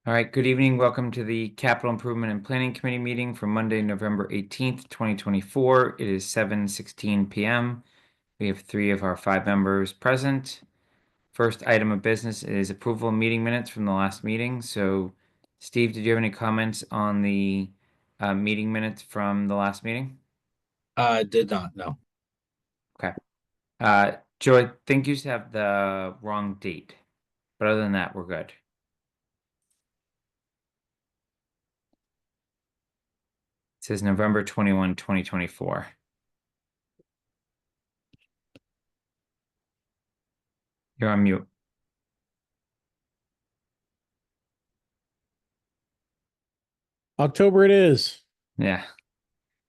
All right, good evening. Welcome to the Capital Improvement and Planning Committee meeting for Monday, November 18th, 2024. It is 7:16 p.m. We have 3 of our 5 members present. First item of business is approval of meeting minutes from the last meeting. So, Steve, did you have any comments on the meeting minutes from the last meeting? Did not, no. Okay. Joe, I think you just have the wrong date, but other than that, we're good. It says November 21, 2024. You're on mute. October it is. Yeah.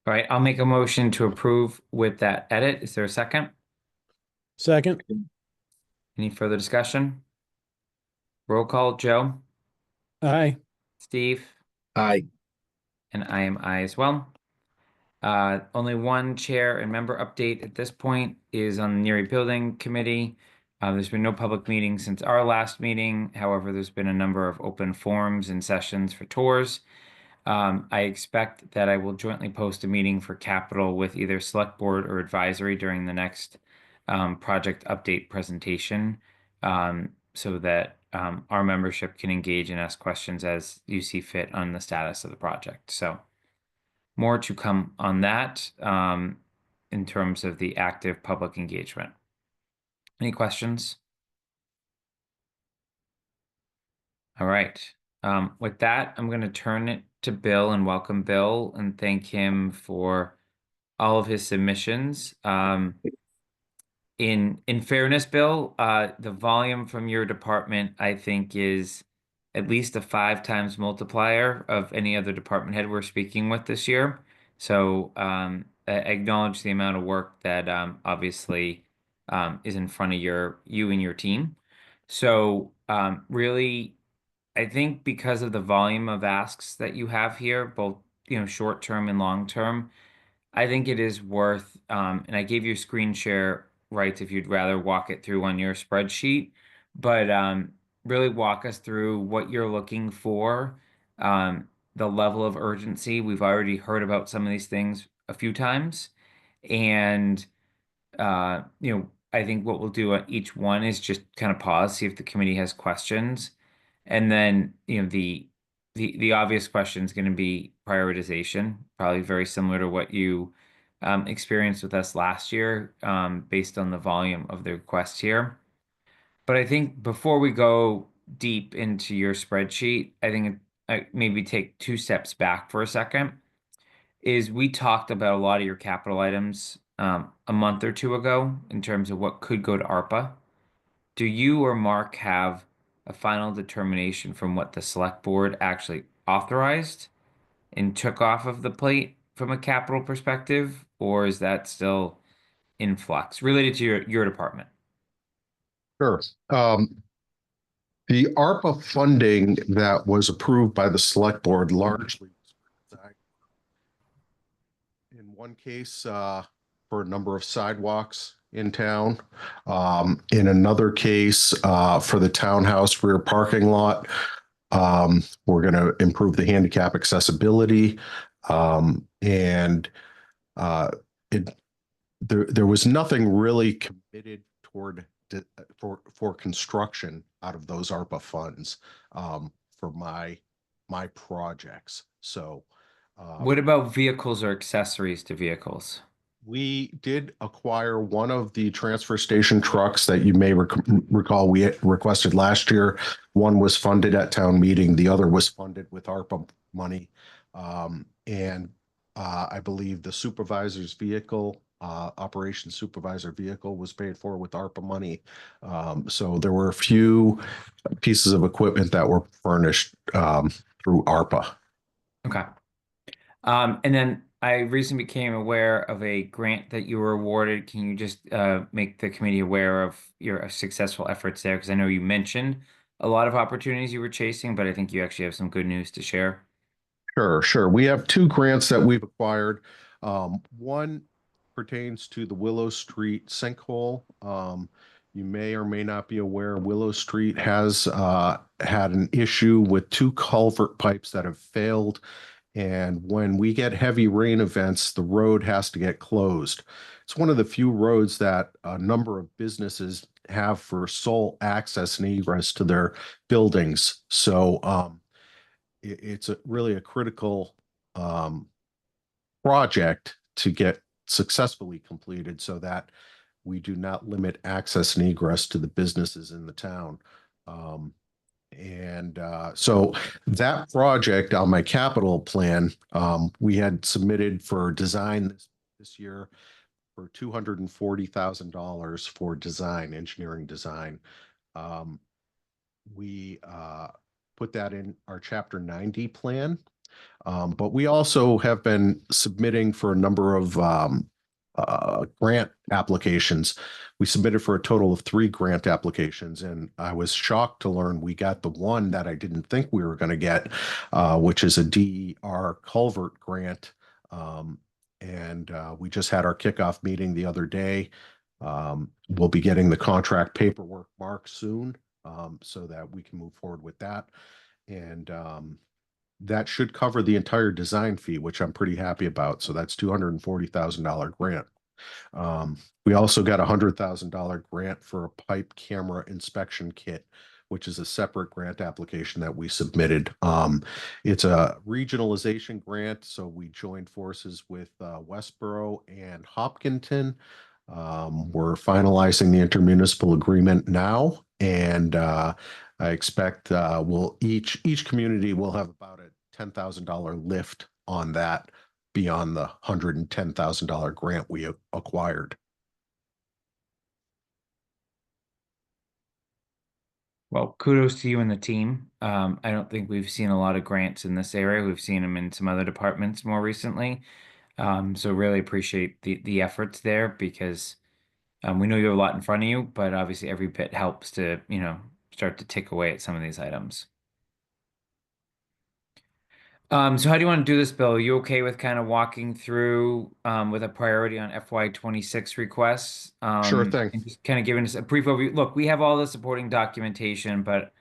All right, I'll make a motion to approve with that edit. Is there a second? Second. Any further discussion? Roll call, Joe, Aye. Steve, I and I am I as well. Only one chair and member update at this point is on the Neary Building Committee. There's been no public meeting since our last meeting. However, there's been a number of open forums and sessions for tours. I expect that I will jointly post a meeting for capital with either select board or advisory during the next project update presentation, so that our membership can engage and ask questions as you see fit on the status of the project. So more to come on that in terms of the active public engagement. Any questions? All right. With that, I'm going to turn it to Bill and welcome Bill and thank him for all of his submissions. In fairness, Bill, the volume from your department, I think, is at least a 5 times multiplier of any other department head we're speaking with this year. So I acknowledge the amount of work that obviously is in front of you and your team. So really, I think because of the volume of asks that you have here, both short term and long term, I think it is worth, and I gave you screen share rights if you'd rather walk it through on your spreadsheet, but really walk us through what you're looking for, the level of urgency. We've already heard about some of these things a few times, and I think what we'll do on each one is just kind of pause, see if the committee has questions, and then the obvious question is going to be prioritization, probably very similar to what you experienced with us last year, based on the volume of the requests here. But I think before we go deep into your spreadsheet, I think maybe take 2 steps back for a second. Is we talked about a lot of your capital items a month or 2 ago in terms of what could go to ARPA. Do you or Mark have a final determination from what the select board actually authorized and took off of the plate from a capital perspective, or is that still in flux related to your department? Sure. The ARPA funding that was approved by the select board largely, in one case, for a number of sidewalks in town. In another case, for the townhouse rear parking lot, we're going to improve the handicap accessibility. And there was nothing really committed toward for construction out of those ARPA funds for my projects. So What about vehicles or accessories to vehicles? we did acquire one of the transfer station trucks that you may recall we requested last year. One was funded at town meeting. The other was funded with ARPA money. And I believe the supervisor's vehicle, operations supervisor vehicle, was paid for with ARPA money. So there were a few pieces of equipment that were furnished through ARPA. Okay. And then I recently became aware of a grant that you were awarded. Can you just make the committee aware of your successful efforts there? Because I know you mentioned a lot of opportunities you were chasing, but I think you actually have some good news to share. Sure. We have 2 grants that we've acquired. One pertains to the Willow Street sinkhole. You may or may not be aware, Willow Street has had an issue with two culvert pipes that have failed. And when we get heavy rain events, the road has to get closed. It's one of the few roads that a number of businesses have for sole access and egress to their buildings. So it's really a critical um, project to get successfully completed so that we do not limit access and egress to the businesses in the town. Um, so that project on my capital plan, we had submitted for design this year for $240,000 for design, engineering design. We put that in our Chapter 90 plan. But we also have been submitting for a number of grant applications. We submitted for a total of 3 grant applications, and I was shocked to learn we got the one that I didn't think we were going to get, which is a DER culvert grant. We just had our kickoff meeting the other day. We'll be getting the contract paperwork marked soon, so that we can move forward with that. And that should cover the entire design fee, which I'm pretty happy about. So that's $240,000 grant. We also got a $100,000 grant for a pipe camera inspection kit, which is a separate grant application that we submitted. It's a regionalization grant, so we joined forces with Westboro and Hopkinton. We're finalizing the intermunicipal agreement now, and I expect each community will have about a $10,000 lift on that beyond the $110,000 grant we acquired. Well, kudos to you and the team. I don't think we've seen a lot of grants in this area. We've seen them in some other departments more recently. So really appreciate the efforts there because we know you have a lot in front of you, but obviously every bit helps to, start to tick away at some of these items. So how do you want to do this, Bill? Are you okay with kind of walking through with a priority on FY26 requests? Sure thing. And just kind of giving us a brief overview. Look, we have all the supporting documentation, but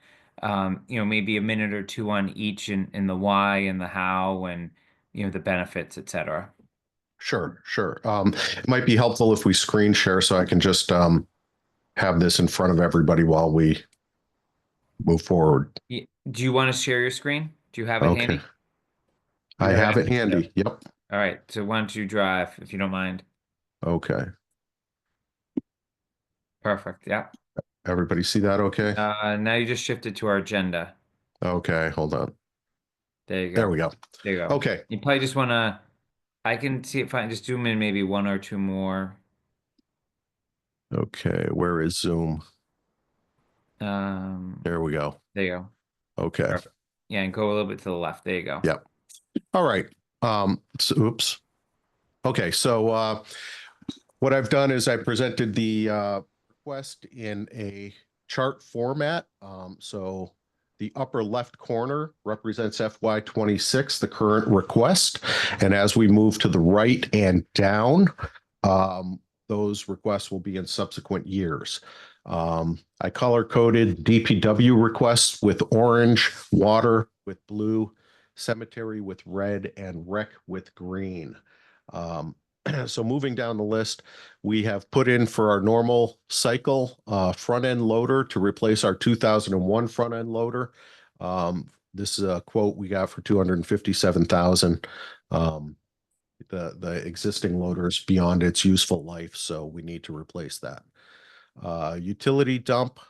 maybe a minute or two on each in the why and the how and the benefits, et cetera. Sure, sure. It might be helpful if we screen share so I can just have this in front of everybody while we move forward. Do you want to share your screen? Do you have it Okay. handy? I You have have it access to handy. Yep. All right. So why don't you drive if you don't mind? Okay. Perfect. Yeah. Everybody see that okay? Now you just shifted to our agenda. Okay, hold on. There you go. There we go. There you go. Okay. You probably just want to, I can see if I just zoom in maybe one or two more. Okay, where is Zoom? Um, There we go. there you go. Okay. Perfect. Yeah, and go a little bit to the left. There you go. Yep. All right. Oops. Okay, so what I've done is I presented the request in a chart format. So the upper left corner represents FY26, the current request. And as we move to the right and down, those requests will be in subsequent years. I color coded DPW requests with orange, water with blue, cemetery with red, and rec with green. So moving down the list, we have put in for our normal cycle front end loader to replace our 2001 front end loader. This is a quote we got for 257,000. The existing loader is beyond its useful life, so we need to replace that. Utility dump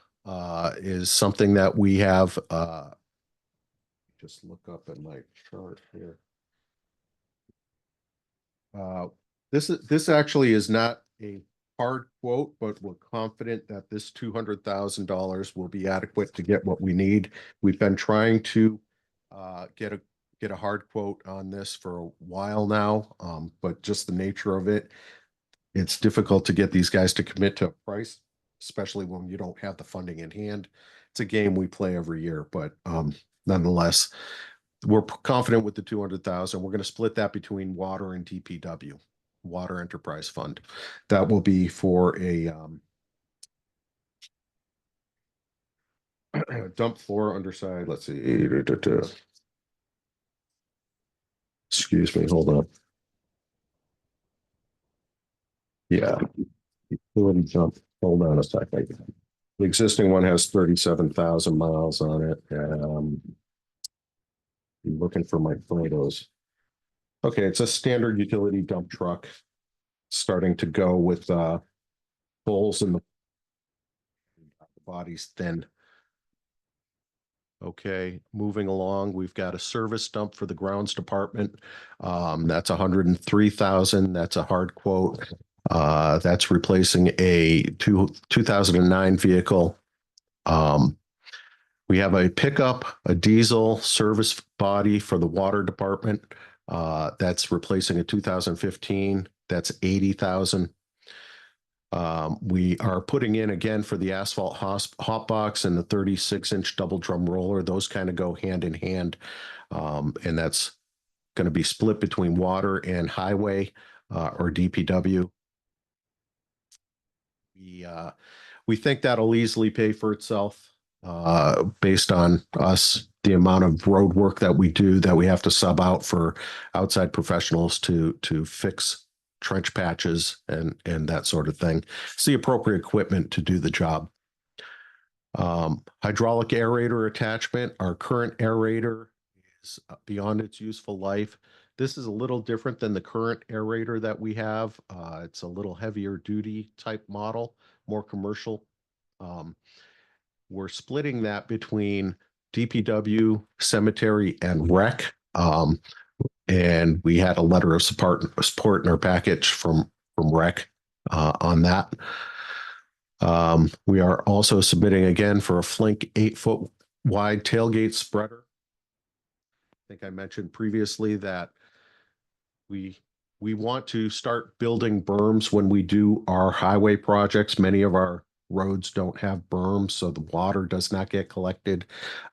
is something that we have. Just look up at my chart here. This actually is not a hard quote, but we're confident that this $200,000 will be adequate to get what we need. We've been trying to get a hard quote on this for a while now, but just the nature of it, it's difficult to get these guys to commit to a price, especially when you don't have the funding in hand. It's a game we play every year, but nonetheless, we're confident with the 200,000. We're going to split that between water and DPW, Water Enterprise Fund. That will be for a Dump floor underside, let's see. Excuse me, hold on. Yeah. Utility dump, hold on a second. The existing one has 37,000 miles on it. Looking for my photos. Okay, it's a standard utility dump truck. Starting to go with holes in the body's thin. Okay, moving along, we've got a service dump for the grounds department. That's 103,000. That's a hard quote. That's replacing a 2009 vehicle. We have a pickup, a diesel service body for the water department. That's replacing a 2015. That's 80,000. We are putting in again for the asphalt hot box and the 36-inch double drum roller. Those kind of go hand in hand. And that's going to be split between water and highway or DPW. We think that'll easily pay for itself based on us, the amount of road work that we do, that we have to sub out for outside professionals to fix trench patches and that sort of thing. It's the appropriate equipment to do the job. Hydraulic aerator attachment. Our current aerator is beyond its useful life. This is a little different than the current aerator that we have. It's a little heavier duty type model, more commercial. We're splitting that between DPW, cemetery, and rec. And we had a letter of support in our package from rec on that. We are also submitting again for a Flink 8-foot wide tailgate spreader. I think I mentioned previously that we want to start building berms when we do our highway projects. Many of our roads don't have berms, so the water does not get collected.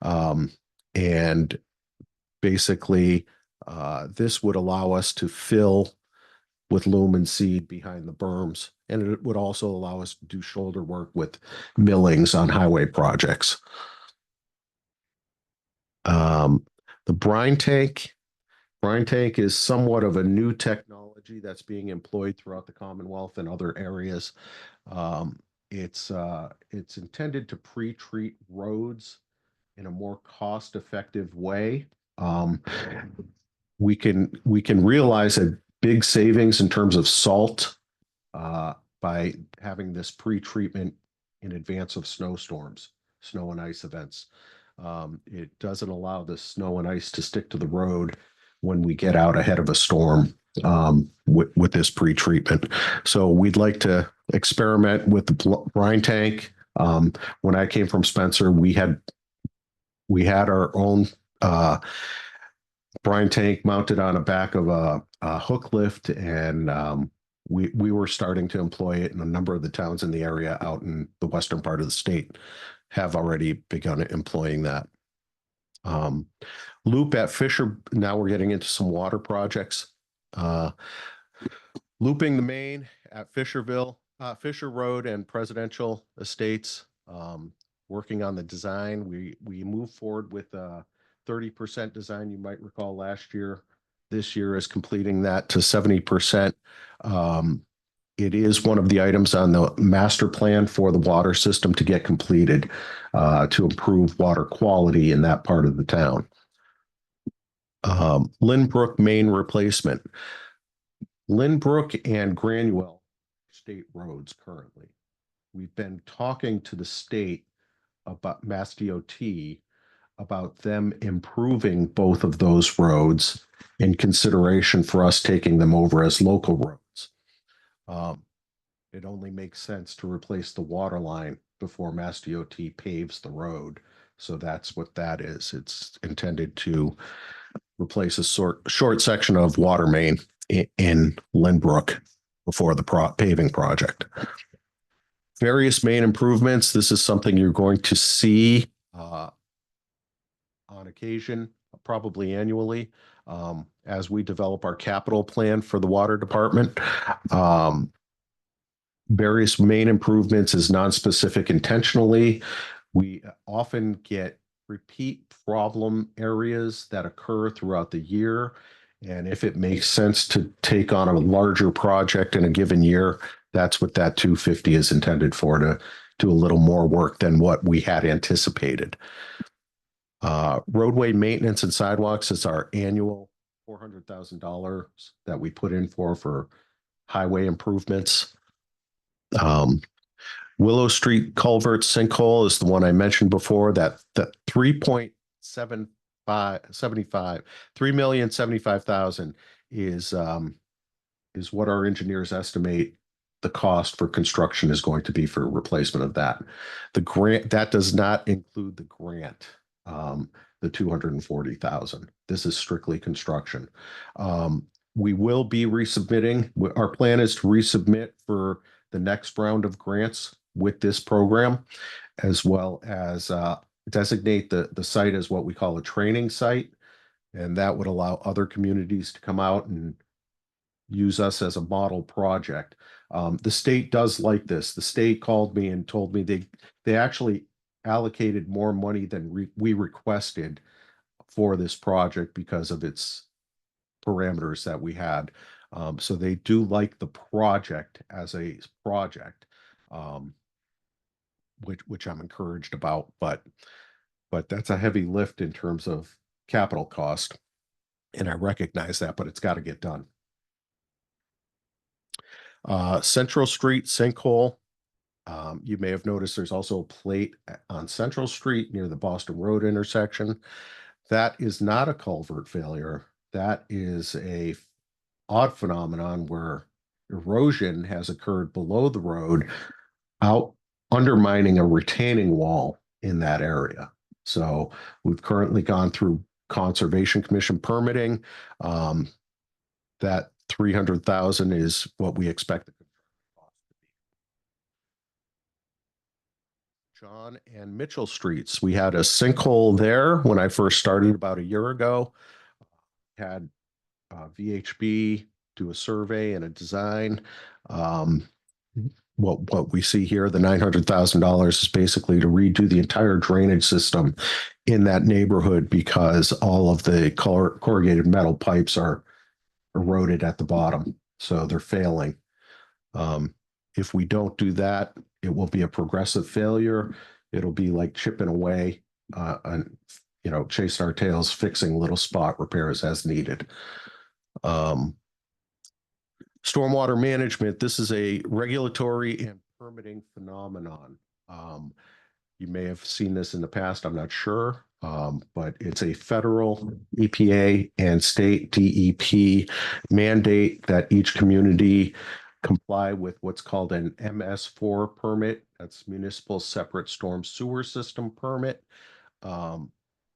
And basically, this would allow us to fill with loam and seed behind the berms. And it would also allow us to do shoulder work with millings on highway projects. The brine tank is somewhat of a new technology that's being employed throughout the Commonwealth and other areas. It's intended to pre-treat roads in a more cost-effective way. We can realize a big savings in terms of salt by having this pre-treatment in advance of snowstorms, snow and ice events. It doesn't allow the snow and ice to stick to the road when we get out ahead of a storm with this pre-treatment. So we'd like to experiment with the brine tank. When I came from Spencer, we had our own brine tank mounted on the back of a hook lift, and we were starting to employ it in a number of the towns in the area out in the western part of the state have already begun employing that. Loop at Fisher, now we're getting into some water projects. Looping the main at Fisher Road and Presidential Estates, working on the design. We moved forward with 30% design, you might recall last year. This year is completing that to 70%. It is one of the items on the master plan for the water system to get completed to improve water quality in that part of the town. Lynbrook main replacement. Lynbrook and Granuel state roads currently. We've been talking to the state about Mass DOT about them improving both of those roads in consideration for us taking them over as local roads. It only makes sense to replace the water line before Mass DOT paves the road. So that's what that is. It's intended to replace a short section of water main in Lynbrook before the paving project. Various main improvements. This is something you're going to see on occasion, probably annually, as we develop our capital plan for the water department. Various main improvements is non-specific intentionally. We often get repeat problem areas that occur throughout the year. And if it makes sense to take on a larger project in a given year, that's what that 250 is intended for, to do a little more work than what we had anticipated. Roadway maintenance and sidewalks is our annual $400,000 that we put in for highway improvements. Willow Street culvert sinkhole is the one I mentioned before. That 3,75,000 is what our engineers estimate the cost for construction is going to be for replacement of that. The grant, that does not include the grant, the 240,000. This is strictly construction. We will be resubmitting. Our plan is to resubmit for the next round of grants with this program, as well as designate the site as what we call a training site. And that would allow other communities to come out and use us as a model project. The state does like this. The state called me and told me they actually allocated more money than we requested for this project because of its parameters that we had. So they do like the project as a project, which I'm encouraged about, but that's a heavy lift in terms of capital cost. And I recognize that, but it's got to get done. Central Street sinkhole. You may have noticed there's also a plate on Central Street near the Boston Road intersection. That is not a culvert failure. That is a odd phenomenon where erosion has occurred below the road, out undermining a retaining wall in that area. So we've currently gone through Conservation Commission permitting. That 300,000 is what we expect the cost to be. John and Mitchell Streets. We had a sinkhole there when I first started about a year ago. Had VHB do a survey and a design. What we see here, the $900,000 is basically to redo the entire drainage system in that neighborhood because all of the corrugated metal pipes are eroded at the bottom, so they're failing. If we don't do that, it will be a progressive failure. It'll be like chipping away and chasing our tails, fixing little spot repairs as needed. Stormwater management, this is a regulatory and permitting phenomenon. You may have seen this in the past, I'm not sure, but it's a federal EPA and state DEP mandate that each community comply with what's called an MS4 permit. That's Municipal Separate Storm Sewer System permit.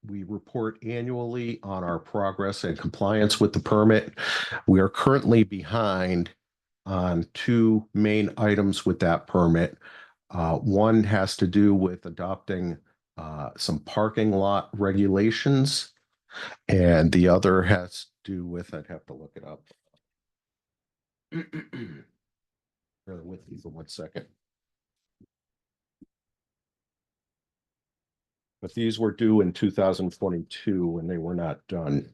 We report annually on our progress and compliance with the permit. We are currently behind on two main items with that permit. One has to do with adopting some parking lot regulations, and the other has to do with, I'd have to look it up. Bear with me for 1 second. But these were due in 2022 and they were not done.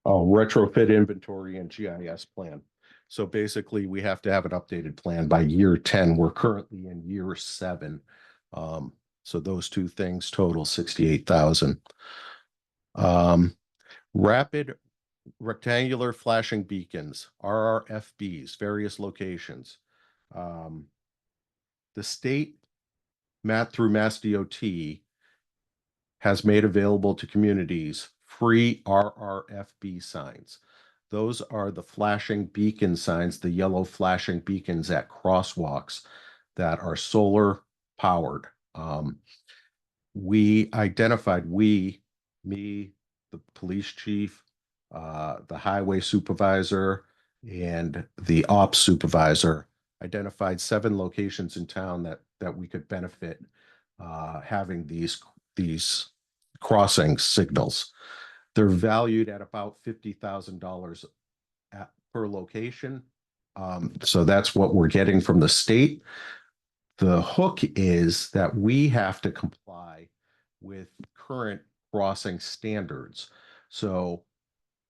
Retrofit inventory and GIS plan. So basically we have to have an updated plan by year 10. We're currently in year 7. So those two things total 68,000. Rapid rectangular flashing beacons, RRFBs, various locations. The state through Mass DOT has made available to communities free RRFB signs. Those are the flashing beacon signs, the yellow flashing beacons at crosswalks that are solar powered. We identified, me, the police chief, the highway supervisor, and the ops supervisor identified 7 locations in town that we could benefit having these crossing signals. They're valued at about $50,000 per location. So that's what we're getting from the state. the hook is that we have to comply with current crossing standards. So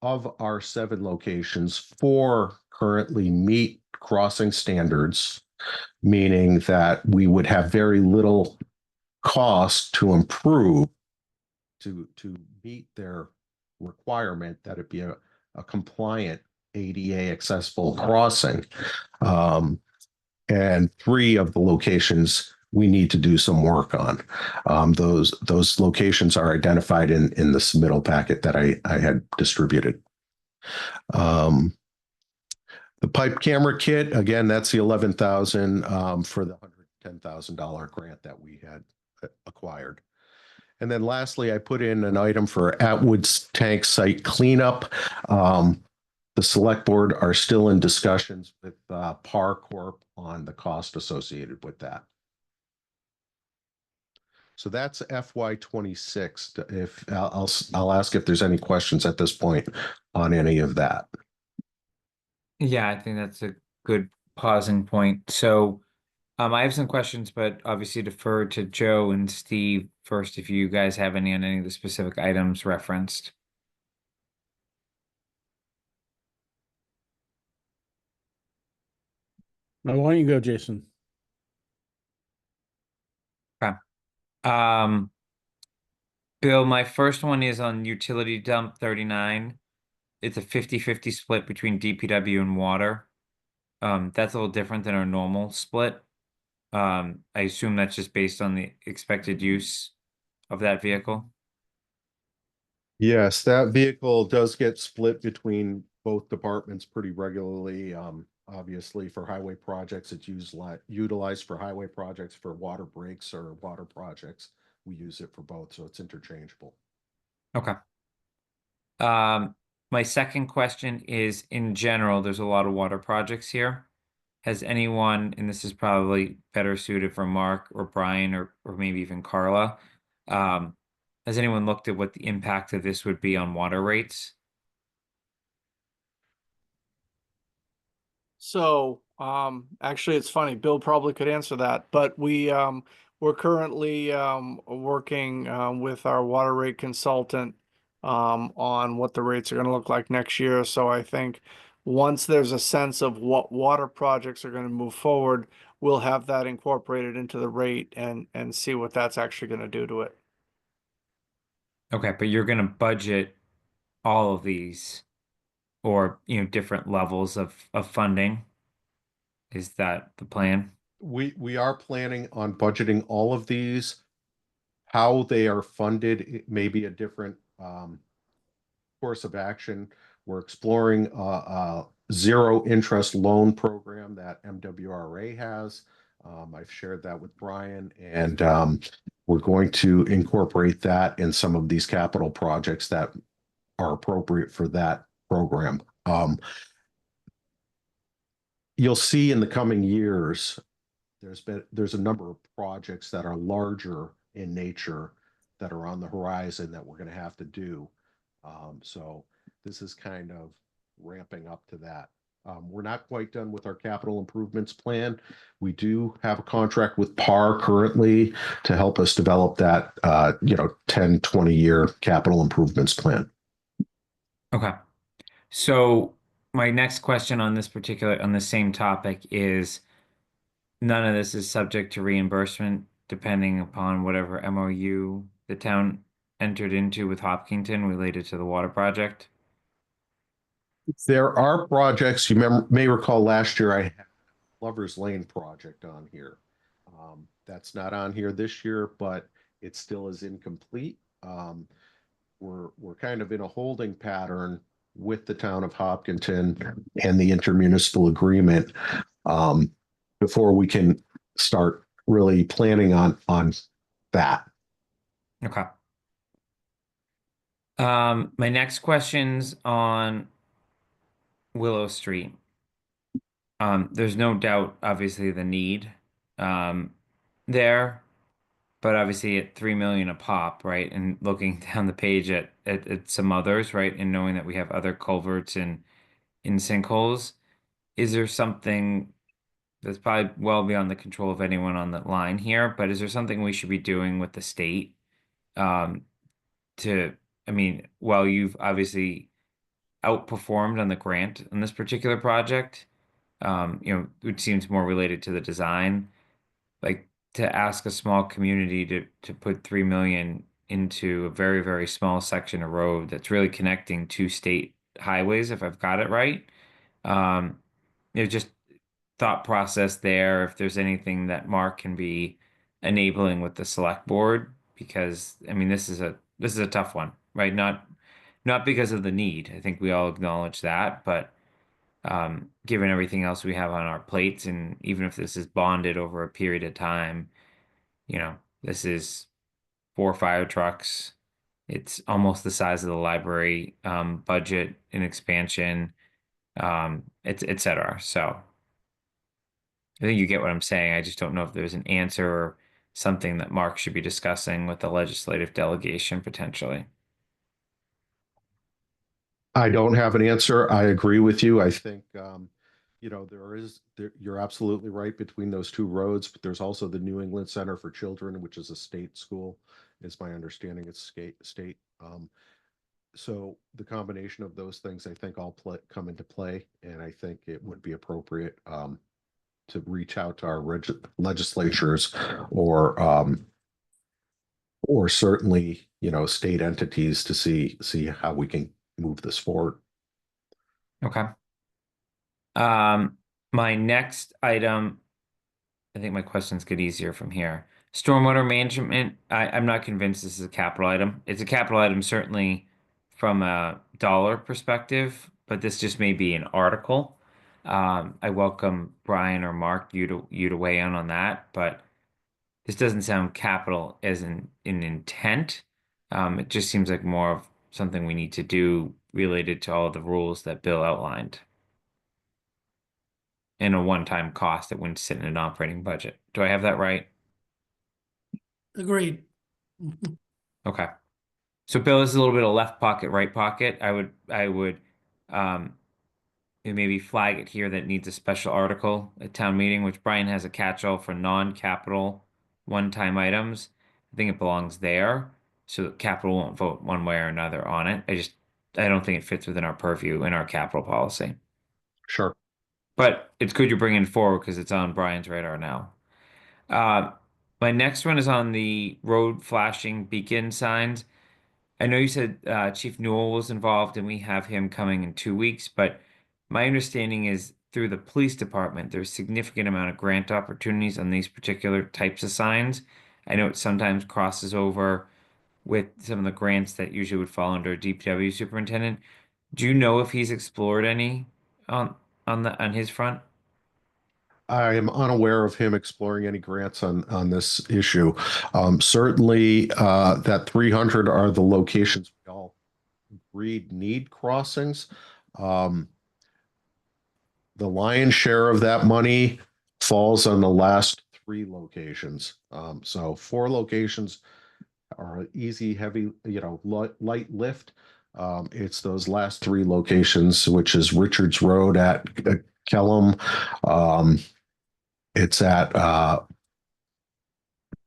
of our 7 locations, 4 currently meet crossing standards, meaning that we would have very little cost to improve to meet their requirement that it be a compliant ADA accessible crossing. And 3 of the locations we need to do some work on. Those locations are identified in the submittal packet that I had distributed. The pipe camera kit, again, that's the 11,000 for the $110,000 grant that we had acquired. And then lastly, I put in an item for Atwood's tank site cleanup. The select board are still in discussions with Par Corp on the cost associated with that. So that's FY26. If I'll ask if there's any questions at this point on any of that. Yeah, I think that's a good pausing point. So, I have some questions, but obviously defer to Joe and Steve first if you guys have any on any of the specific items referenced. Now, why don't you go, Jason? Okay. Bill, my first one is on utility dump 39. It's a 50-50 split between DPW and water. That's a little different than our normal split. I assume that's just based on the expected use of that vehicle. Yes, that vehicle does get split between both departments pretty regularly. Obviously, for highway projects, it's utilized for highway projects. For water breaks or water projects, we use it for both, so it's interchangeable. Okay. My second question is, in general, there's a lot of water projects here. Has anyone, and this is probably better suited for Mark or Brian or maybe even Carla, has anyone looked at what the impact of this would be on water rates? So, actually, it's funny. Bill probably could answer that, but we're currently working with our water rate consultant on what the rates are going to look like next year. So I think once there's a sense of what water projects are going to move forward, we'll have that incorporated into the rate and see what that's actually going to do to it. Okay, but you're going to budget all of these or, different levels of funding. Is that the plan? We are planning on budgeting all of these. How they are funded, it may be a different course of action. We're exploring a zero interest loan program that MWRA has. I've shared that with Brian, and we're going to incorporate that in some of these capital projects that are appropriate for that program. You'll see in the coming years, there's a number of projects that are larger in nature that are on the horizon that we're going to have to do. So this is kind of ramping up to that. We're not quite done with our capital improvements plan. We do have a contract with Par currently to help us develop that 10, 20-year capital improvements plan. Okay. So my next question on the same topic is none of this is subject to reimbursement depending upon whatever MOU the town entered into with Hopkinton related to the water project. There are projects, you may recall last year I had Lover's Lane project on here. That's not on here this year, but it still is incomplete. We're kind of in a holding pattern with the town of Hopkinton and the intermunicipal agreement before we can start really planning on that. Okay. My next question's on Willow Street. There's no doubt, obviously, the need there, but obviously at 3 million a pop, right? And looking down the page at some others, right? And knowing that we have other culverts in sinkholes, is there something that's probably well beyond the control of anyone on the line here, but is there something we should be doing with the state? Um, to, I mean, well, you've obviously outperformed on the grant on this particular project, which seems more related to the design. Like to ask a small community to put 3 million into a very, very small section of road that's really connecting two state highways, if I've got it right. Um, just thought process there, if there's anything that Mark can be enabling with the select board, because I mean this is a tough one, right? Not because of the need. I think we all acknowledge that, but given everything else we have on our plates, and even if this is bonded over a period of time, this is 4 fire trucks. It's almost the size of the library budget and expansion, et cetera. So I think you get what I'm saying. I just don't know if there's an answer or something that Mark should be discussing with the legislative delegation potentially. I don't have an answer. I agree with you. I think, you're absolutely right between those two roads, but there's also the New England Center for Children, which is a state school, is my understanding. It's state. So the combination of those things, I think, all come into play, and I think it would be appropriate to reach out to our legislatures or certainly, state entities to see how we can move this forward. Okay. Um, my next item, I think my questions get easier from here. Stormwater management, I'm not convinced this is a capital item. It's a capital item certainly from a dollar perspective, but this just may be an article. I welcome Brian or Mark you to weigh in on that, but this doesn't sound capital as in intent. It just seems like more of something we need to do related to all of the rules that Bill outlined in a one-time cost that wouldn't sit in an operating budget. Do I have that right? Agreed. Okay. So Bill, this is a little bit of left pocket, right pocket. I would um maybe flag it here that needs a special article at town meeting, which Brian has a catch-all for non-capital one-time items. I think it belongs there. So that capital won't vote one way or another on it. I don't think it fits within our purview in our capital policy. Sure. But it's good you're bringing it forward because it's on Brian's radar now. Uh, my next one is on the road flashing beacon signs. I know you said Chief Newell was involved and we have him coming in 2 weeks, but my understanding is through the police department, there's significant amount of grant opportunities on these particular types of signs. I know it sometimes crosses over with some of the grants that usually would fall under a DPW superintendent. Do you know if he's explored any on on his front? I am unaware of him exploring any grants on this issue. Certainly, that 300 are the locations we all agreed need crossings. Um, the lion's share of that money falls on the last three locations. So 4 locations are easy, heavy, light lift. It's those last 3 locations, which is Richards Road at Kellam. It's at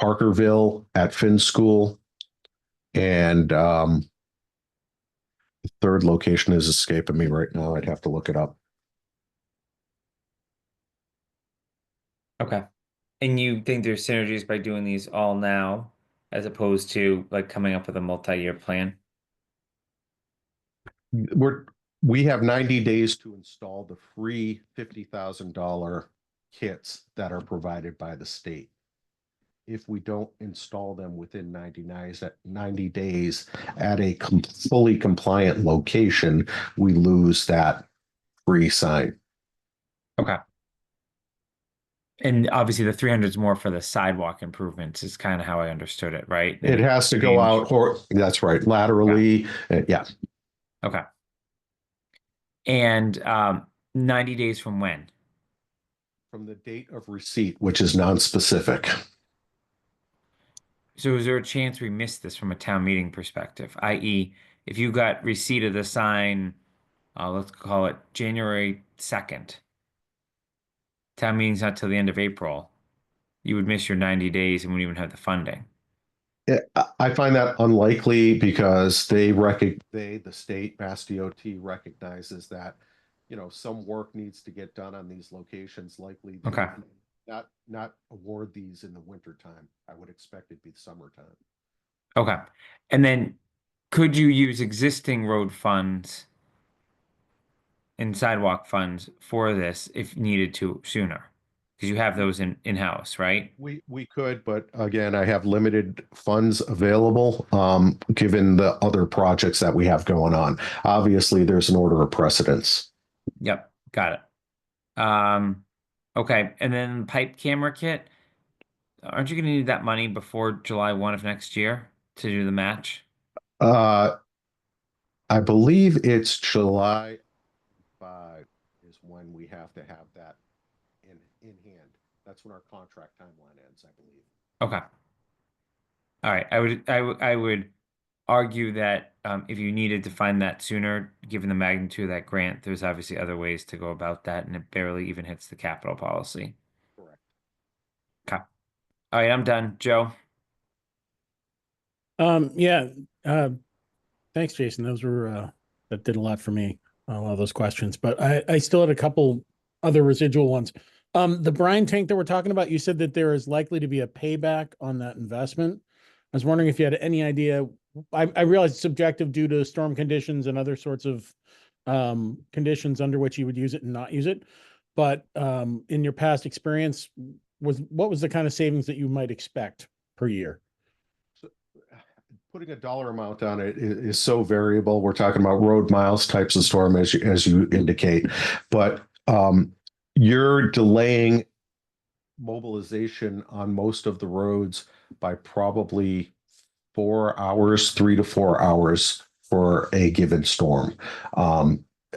Parkerville at Finn School. And the third location is escaping me right now. I'd have to look it up. Okay. And you think there's synergies by doing these all now as opposed to like coming up with a multi-year plan? We have 90 days to install the free $50,000 kits that are provided by the state. If we don't install them within 90 days at a fully compliant location, we lose that free sign. Okay. And obviously the 300 is more for the sidewalk improvements is kind of how I understood it, right? It has to go out, or that's right, laterally. Yeah. Okay. And 90 days from when? From the date of receipt, which is non-specific. So is there a chance we missed this from a town meeting perspective? I.e., if you got receipt of the sign, let's call it January 2nd, town meeting's not till the end of April. You would miss your 90 days and wouldn't even have the funding. I find that unlikely because the state, Mass DOT recognizes that, some work needs to get done on these locations. Likely they Okay. would not award these in the winter time. I would expect it'd be the summertime. Okay. And then could you use existing road funds and sidewalk funds for this if needed to sooner? Because you have those in-house, right? We could, but again, I have limited funds available, given the other projects that we have going on. Obviously, there's an order of precedence. Yep, got it. Okay, and then pipe camera kit. Aren't you going to need that money before July 1 of next year to do the match? Uh, I believe it's July 5 is when we have to have that in hand. That's when our contract timeline ends, I believe. Okay. All right. I would argue that if you needed to find that sooner, given the magnitude of that grant, there's obviously other ways to go about that, and it barely even hits the capital policy. Correct. Okay. All right, I'm done. Joe. Yeah. Thanks, Jason. Those were that did a lot for me. A lot of those questions, but I still had a couple other residual ones. The brine tank that we're talking about, you said that there is likely to be a payback on that investment. I was wondering if you had any idea. I realize it's subjective due to storm conditions and other sorts of conditions under which you would use it and not use it. But in your past experience, what was the kind of savings that you might expect per year? Putting a dollar amount on it is so variable. We're talking about road miles, types of storm, as you indicate, but you're delaying mobilization on most of the roads by probably 4 hours, 3 to 4 hours for a given storm.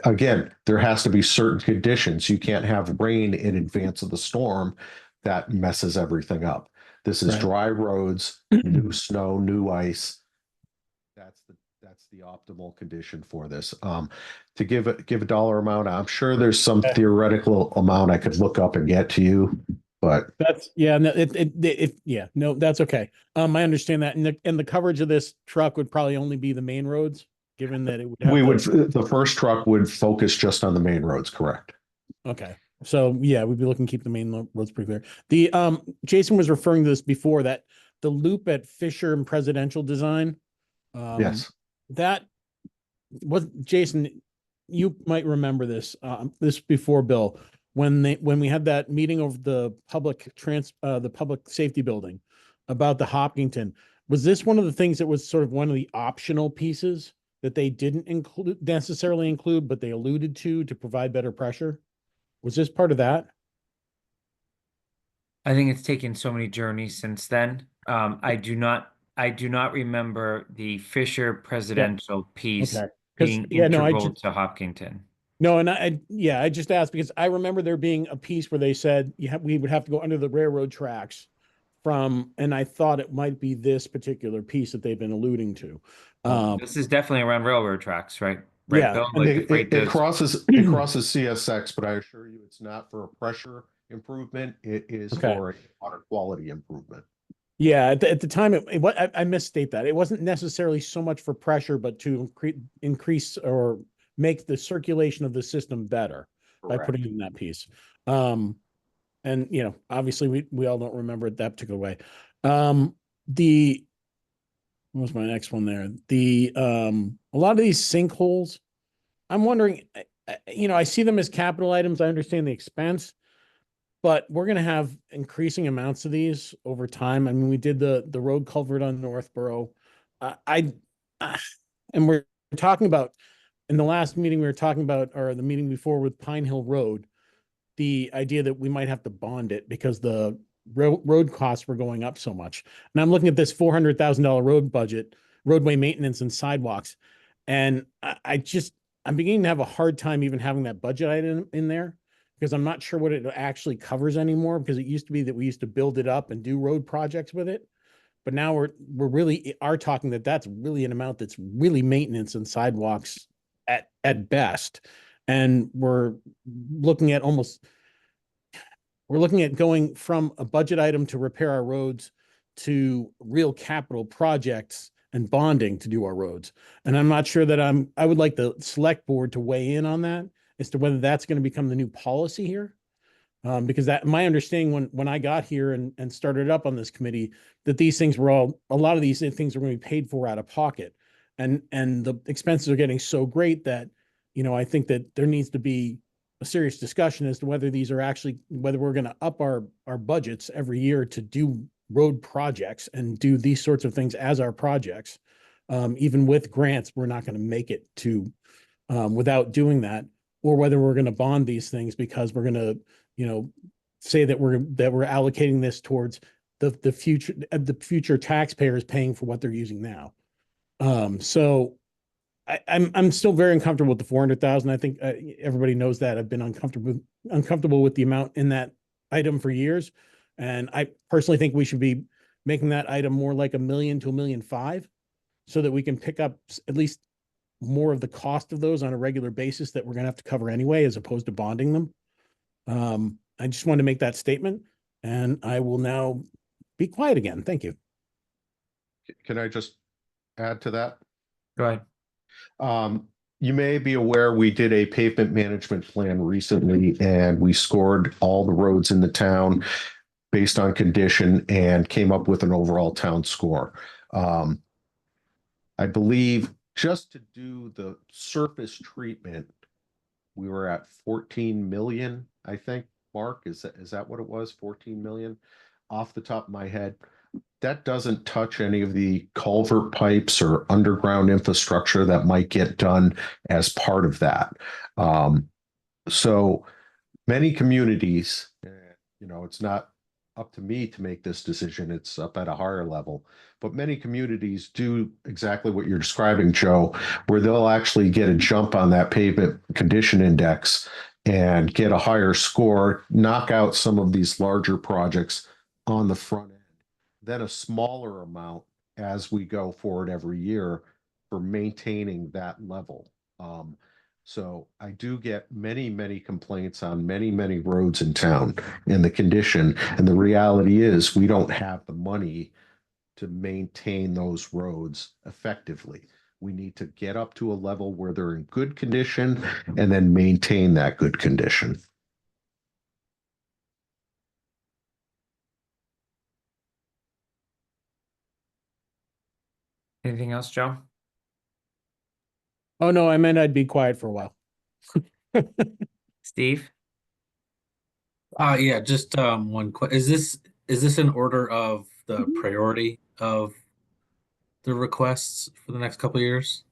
Again, there has to be certain conditions. You can't have rain in advance of the storm. That messes everything up. This is Right. dry roads, new snow, new ice. That's the optimal condition for this. To give a dollar amount, I'm sure there's some Okay. theoretical amount I could look up and get to you, but That's yeah, no, yeah, no, that's okay. I understand that, and the coverage of this truck would probably only be the main roads, given that it would have the first truck would focus just on the main roads, correct? Okay, so yeah, we'd be looking to keep the main roads pretty clear. The Jason was referring to this before, that the loop at Fisher and Presidential Design. Yes. That was Jason. You might remember this. This before Bill, when we had that meeting over the the public safety building about the Hopkinton. Was this one of the things that was sort of one of the optional pieces that they didn't necessarily include, but they alluded to provide better pressure? Was this part of that? I think it's taken so many journeys since then. I do not remember the Fisher Yeah. presidential piece Okay. Because being yeah, no, integral to Hopkinton. no, and yeah, I just asked because I remember there being a piece where they said we would have to go under the railroad tracks from, and I thought it might be this particular piece that they've been alluding to. This is definitely around railroad tracks, right? Right, Yeah, Bill? And Like the freight it does. crosses CSX, but I assure you it's not for a pressure improvement. It is Okay. for a water quality improvement. Yeah, at the time, I misstate that. It wasn't necessarily so much for pressure, but to increase or make the circulation of the system better by Correct. putting in that piece. And obviously we all don't remember it that particular way. The What was my next one there? A lot of these sinkholes, I'm wondering, I see them as capital items. I understand the expense, but we're going to have increasing amounts of these over time. I mean, we did the road culvert on Northborough. I and we're talking about, in the last meeting we were talking about, or the meeting before with Pine Hill Road, the idea that we might have to bond it because the road costs were going up so much. And I'm looking at this $400,000 road budget, roadway maintenance and sidewalks, and I'm beginning to have a hard time even having that budget item in there, because I'm not sure what it actually covers anymore, because it used to be that we used to build it up and do road projects with it. But now we're really are talking that that's really an amount that's really maintenance and sidewalks at best. And we're looking at almost we're looking at going from a budget item to repair our roads to real capital projects and bonding to do our roads. And I'm not sure that I would like the select board to weigh in on that as to whether that's going to become the new policy here. Because that my understanding when I got here and started up on this committee, that these things were a lot of these things are going to be paid for out of pocket. And the expenses are getting so great that, I think that there needs to be a serious discussion as to whether these are actually, whether we're going to up our budgets every year to do road projects and do these sorts of things as our projects. Even with grants, we're not going to make it to without doing that, or whether we're going to bond these things because we're going to, say that we're allocating this towards the future taxpayers paying for what they're using now. So I'm still very uncomfortable with the 400,000. I think everybody knows that. I've been uncomfortable with the amount in that item for years, and I personally think we should be making that item more like $1 million to $1.5 million, so that we can pick up at least more of the cost of those on a regular basis that we're going to have to cover anyway, as opposed to bonding them. I just wanted to make that statement, and I will now be quiet again. Thank you. Can I just add to that? Go ahead. You may be aware we did a pavement management plan recently, and we scored all the roads in the town based on condition and came up with an overall town score. I believe just to do the surface treatment, we were at 14 million, I think. Mark, is that what it was? 14 million off the top of my head. That doesn't touch any of the culvert pipes or underground infrastructure that might get done as part of that. So many communities, it's not up to me to make this decision. It's up at a higher level. But many communities do exactly what you're describing, Joe, where they'll actually get a jump on that pavement condition index and get a higher score, knock out some of these larger projects on the front end, then a smaller amount as we go forward every year for maintaining that level. So I do get many, many complaints on many, many roads in town and the condition. And the reality is we don't have the money to maintain those roads effectively. We need to get up to a level where they're in good condition and then maintain that good condition. Anything else, Joe? Oh no, I meant I'd be quiet for a while. Steve? Yeah, just one is this in order of the priority of the requests for the next couple of years?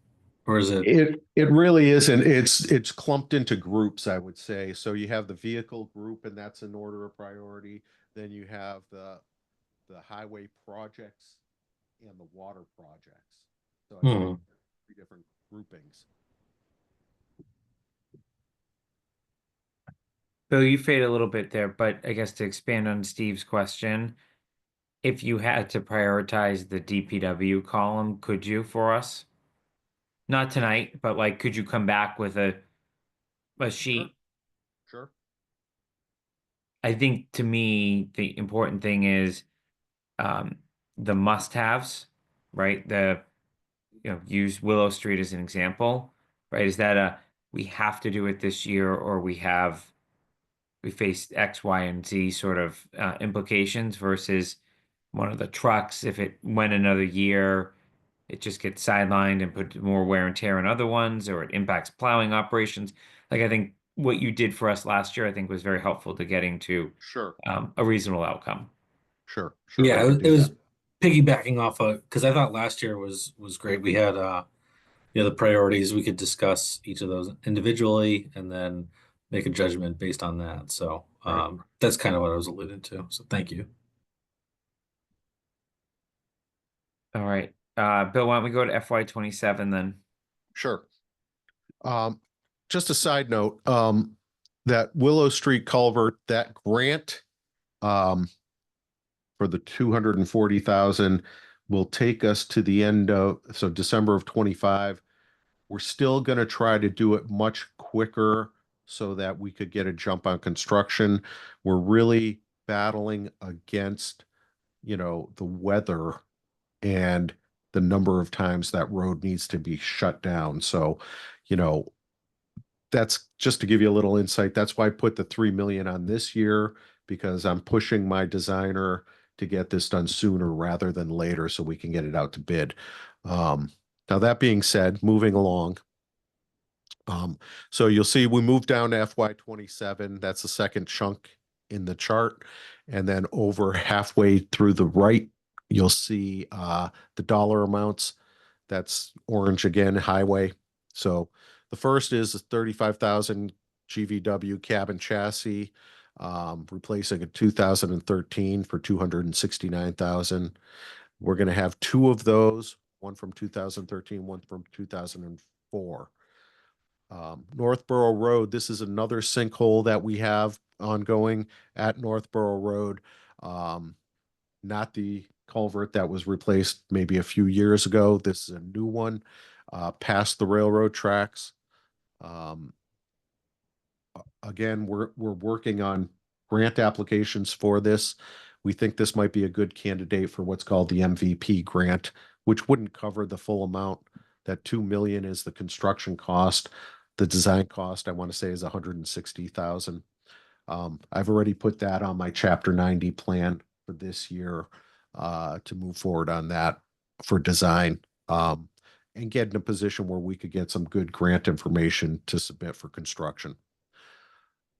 Or is it It really isn't. It's clumped into groups, I would say. So you have the vehicle group, and that's in order of priority. Then you have the highway projects and the water projects. So I think three different groupings. Bill, you fade a little bit there, but I guess to expand on Steve's question, if you had to prioritize the DPW column, could you for us? Not tonight, but like, could you come back with a sheet? Sure. I think to me, the important thing is the must-haves, right? Use Willow Street as an example, right? Is that we have to do it this year, or we face X, Y, and Z sort of implications versus one of the trucks, if it went another year, it just gets sidelined and put more wear and tear on other ones, or it impacts plowing operations. Like, I think what you did for us last year, I think was very helpful to getting to Sure. a reasonable outcome. Sure. yeah, we it, can it do was that. piggybacking off of because I thought last year was great. We had the priorities. We could discuss each of those individually and then make a judgment based on that. So that's kind of what I was alluding to. So thank you. All right. Bill, why don't we go to FY27 then? Sure. Just a side note, that Willow Street culvert, that grant, for the 240,000 will take us to the end of, so December of 25. We're still going to try to do it much quicker so that we could get a jump on construction. We're really battling against, the weather and the number of times that road needs to be shut down. So, you know, that's just to give you a little insight. That's why I put the 3 million on this year, because I'm pushing my designer to get this done sooner rather than later so we can get it out to bid. Now that being said, moving along. So you'll see we moved down to FY27. That's the second chunk in the chart. And then over halfway through the right, you'll see the dollar amounts. That's orange again, highway. So the first is a 35,000 GVW cabin chassis, replacing a 2013 for 269,000. We're going to have two of those, one from 2013, one from 2004. Northborough Road, this is another sinkhole that we have ongoing at Northborough Road. Not the culvert that was replaced maybe a few years ago. This is a new one, past the railroad tracks. Again, we're working on grant applications for this. We think this might be a good candidate for what's called the MVP grant, which wouldn't cover the full amount. That 2 million is the construction cost. The design cost, I want to say, is 160,000. I've already put that on my Chapter 90 plan for this year to move forward on that for design, and get in a position where we could get some good grant information to submit for construction.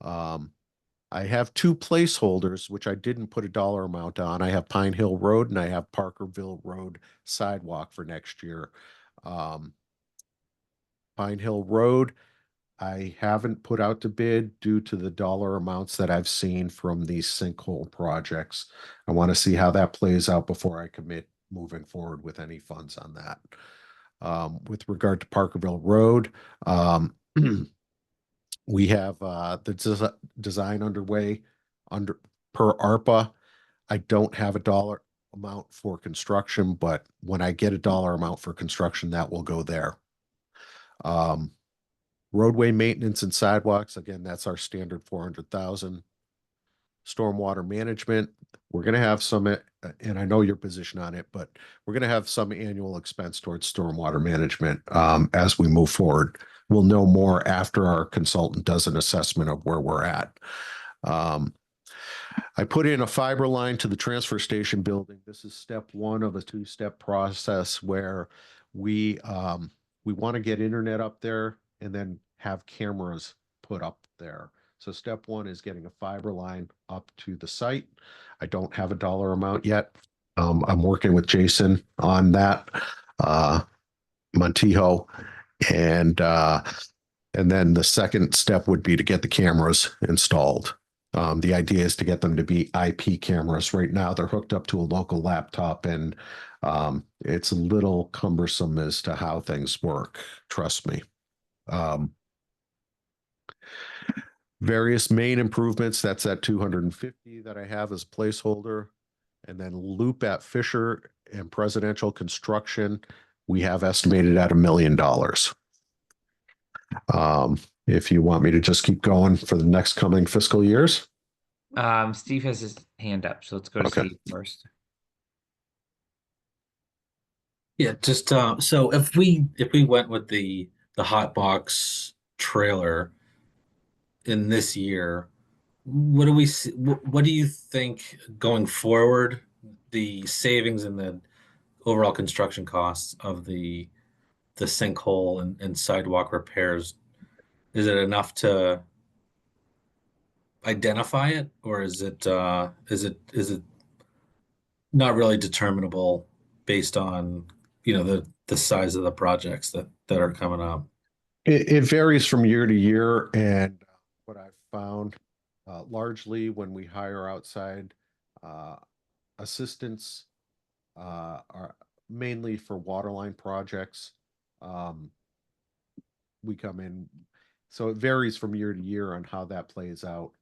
I have two placeholders, which I didn't put a dollar amount on. I have Pine Hill Road and I have Parkerville Road sidewalk for next year. Pine Hill Road, I haven't put out to bid due to the dollar amounts that I've seen from these sinkhole projects. I want to see how that plays out before I commit moving forward with any funds on that. With regard to Parkerville Road, we have the design underway under per ARPA. I don't have a dollar amount for construction, but when I get a dollar amount for construction, that will go there. Roadway maintenance and sidewalks, again, that's our standard 400,000. Stormwater management, we're going to have some, and I know your position on it, but we're going to have some annual expense towards stormwater management as we move forward. We'll know more after our consultant does an assessment of where we're at. I put in a fiber line to the transfer station building. This is step one of a two-step process where we want to get internet up there and then have cameras put up there. So step one is getting a fiber line up to the site. I don't have a dollar amount yet. I'm working with Jason on that, Montijo, and then the second step would be to get the cameras installed. The idea is to get them to be IP cameras. Right now, they're hooked up to a local laptop, and it's a little cumbersome as to how things work. Trust me. Various main improvements, that's at 250 that I have as placeholder. And then loop at Fisher and Presidential Construction, we have estimated at $1 million. If you want me to just keep going for the next coming fiscal years. Steve has his hand up, so let's go to Okay. Steve first. Yeah, just so if we went with the hot box trailer in this year, what do we see, what do you think going forward, the savings and the overall construction costs of the sinkhole and sidewalk repairs, is it enough to identify it, or is it not really determinable based on the size of the projects that are coming up? It varies from year to year, and what I've found largely when we hire outside assistants are mainly for waterline projects. We come in, so it varies from year to year on how that plays out.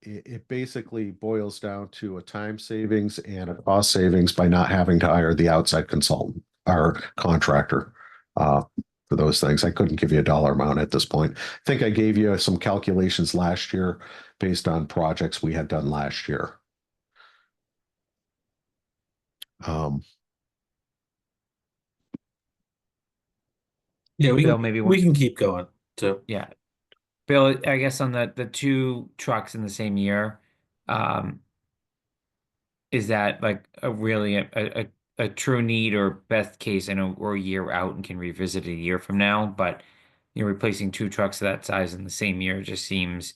It basically boils down to a time savings and a cost savings by not having to hire the outside consultant or contractor. for those things. I couldn't give you a dollar amount at this point. I think I gave you some calculations last year based on projects we had done last year. Um, Yeah, Bill, maybe we one. can keep going too. Yeah. Bill, I guess on the two trucks in the same year, um, is that like a really a true need or best case? I know we're a year out and can revisit a year from now, but you're replacing two trucks of that size in the same year just seems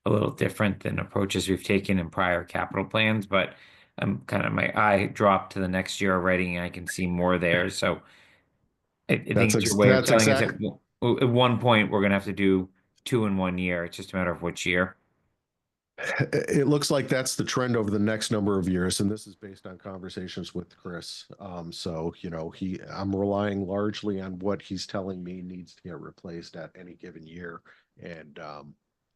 a little different than approaches we've taken in prior capital plans. But I'm kind of my eye dropped to the next year already, and I can see more there. So I think it's your way of that's telling us exact. that at one point we're gonna have to do two in one year. It's just a matter of which year. It looks like that's the trend over the next number of years, and this is based on conversations with Chris. So I'm relying largely on what he's telling me needs to get replaced at any given year, and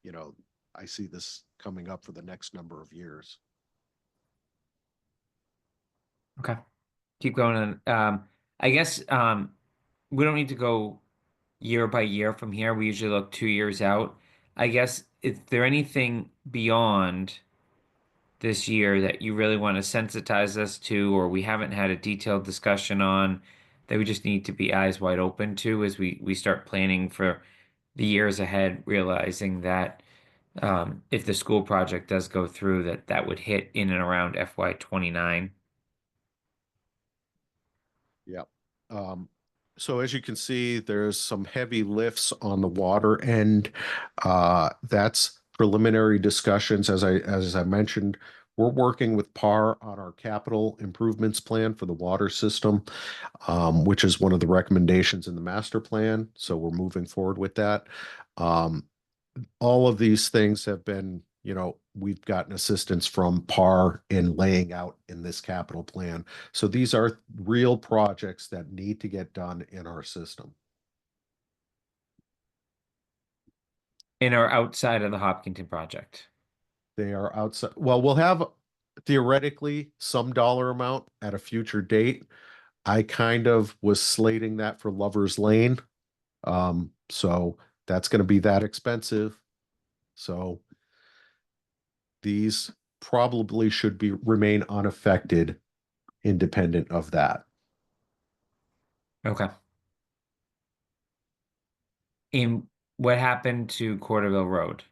you know, I see this coming up for the next number of years. Okay. Keep going. I guess we don't need to go year by year from here. We usually look 2 years out. I guess is there anything beyond this year that you really want to sensitize us to, or we haven't had a detailed discussion on that we just need to be eyes wide open to as we start planning for the years ahead, realizing that if the school project does go through, that would hit in and around FY 29. Yep. Um, so as you can see, there's some heavy lifts on the water end. That's preliminary discussions. As I mentioned, we're working with PAR on our capital improvements plan for the water system, which is one of the recommendations in the master plan. So we're moving forward with that. Um, all of these things have been, we've gotten assistance from PAR in laying out in this capital plan. So these are real projects that need to get done in our system. In or outside of the Hopkinton project. They are outside. Well, we'll have theoretically some dollar amount at a future date. I kind of was slating that for Lover's Lane. So that's going to be that expensive. So these probably should be remain unaffected independent of that. Okay. And what happened to Corderville Road?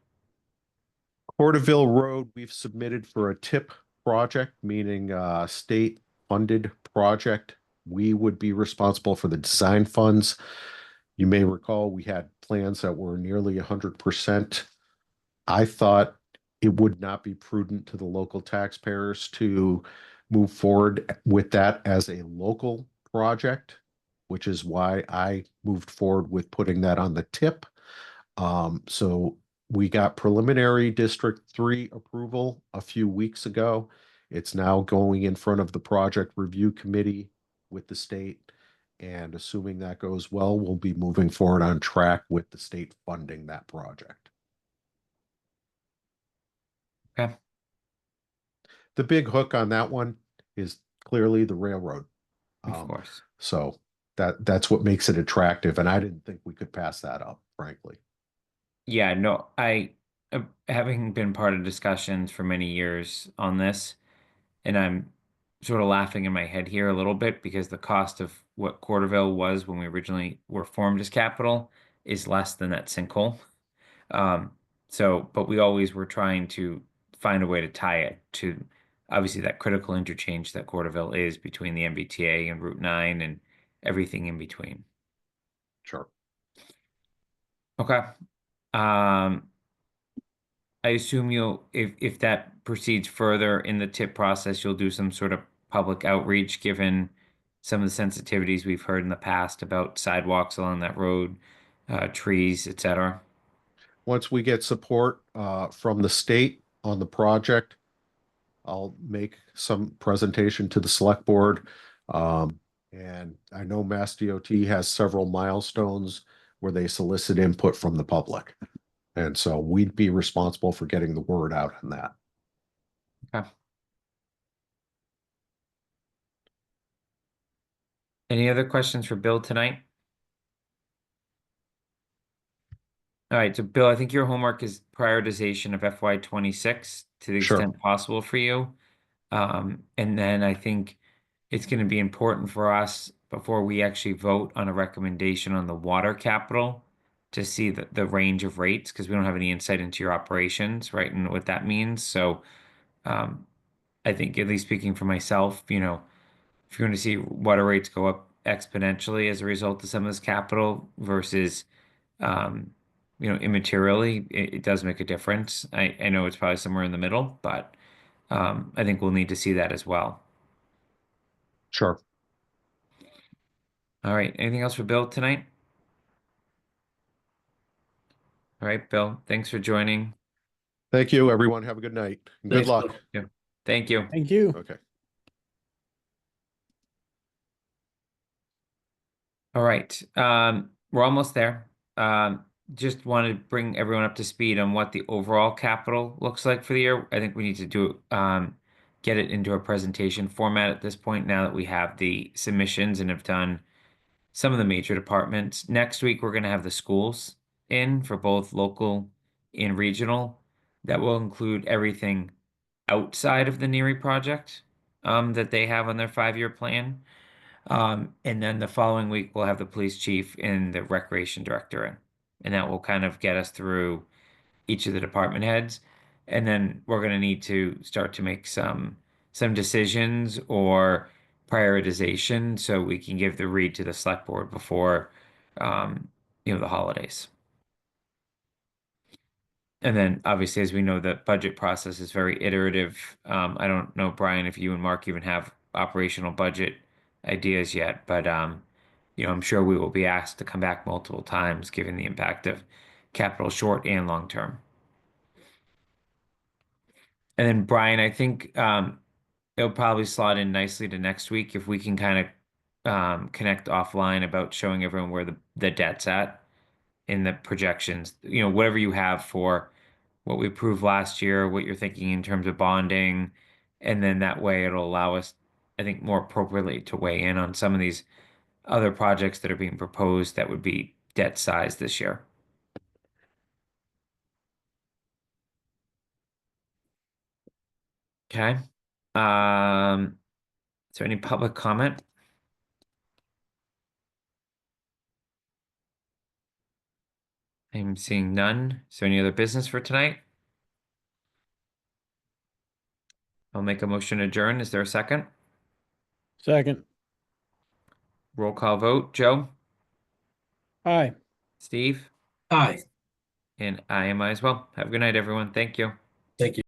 Porterville Road, we've submitted for a TIP project, meaning state funded project. We would be responsible for the design funds. You may recall we had plans that were nearly 100%. I thought it would not be prudent to the local taxpayers to move forward with that as a local project, which is why I moved forward with putting that on the tip. So we got preliminary District 3 approval a few weeks ago. It's now going in front of the project review committee with the state. And assuming that goes well, we'll be moving forward on track with the state funding that project. Okay. The big hook on that one is clearly the railroad. Of course. So that's what makes it attractive. And I didn't think we could pass that up, frankly. Yeah, no, having been part of discussions for many years on this, and I'm sort of laughing in my head here a little bit because the cost of what Corderville was when we originally were formed as capital is less than that sinkhole. Um, but we always were trying to find a way to tie it to obviously that critical interchange that Corderville is between the MBTA and Route 9 and everything in between. Sure. Okay. Um, I assume if that proceeds further in the tip process, you'll do some sort of public outreach, given some of the sensitivities we've heard in the past about sidewalks along that road, trees, etc. Once we get support from the state on the project, I'll make some presentation to the select board. And I know Mass DOT has several milestones where they solicit input from the public. And so we'd be responsible for getting the word out on that. Okay. Any other questions for Bill tonight? All right, so Bill, I think your homework is prioritization of FY 26 to the Sure. extent possible for you. And then I think it's going to be important for us before we actually vote on a recommendation on the water capital to see the range of rates because we don't have any insight into your operations, right? And what that means. So um, I think, at least speaking for myself, if you're going to see water rates go up exponentially as a result of some of this capital versus um, immaterially, it does make a difference. I know it's probably somewhere in the middle, but I think we'll need to see that as well. Sure. All right. Anything else for Bill tonight? All right, Bill, thanks for joining. Thank you, everyone. Have a good night. And good Thanks, luck. Bill. Yeah. Thank you. Thank you. Okay. All right. We're almost there. Just want to bring everyone up to speed on what the overall capital looks like for the year. I think we need to get it into a presentation format at this point now that we have the submissions and have done some of the major departments. Next week, we're going to have the schools in for both local and regional. That will include everything outside of the NERI project that they have on their 5-year plan. And then the following week, we'll have the police chief and the recreation director in. And that will kind of get us through each of the department heads. And then we're going to need to start to make some decisions or prioritization so we can give the read to the select board before um, the holidays. And then obviously, as we know, the budget process is very iterative. I don't know, Brian, if you and Mark even have operational budget ideas yet, but I'm sure we will be asked to come back multiple times given the impact of capital short and long term. And then Brian, I think it'll probably slot in nicely to next week if we can kind of connect offline about showing everyone where the debt's at in the projections. Whatever you have for what we approved last year, what you're thinking in terms of bonding, and then that way it'll allow us, I think, more appropriately to weigh in on some of these other projects that are being proposed that would be debt size this year. Okay. Is there any public comment? I'm seeing none. Is there any other business for tonight? I'll make a motion to adjourn. Is there a second? Second. Roll call vote. Joe? Aye. Steve? Aye. And I am I as well. Have a good night, everyone. Thank you. Thank you.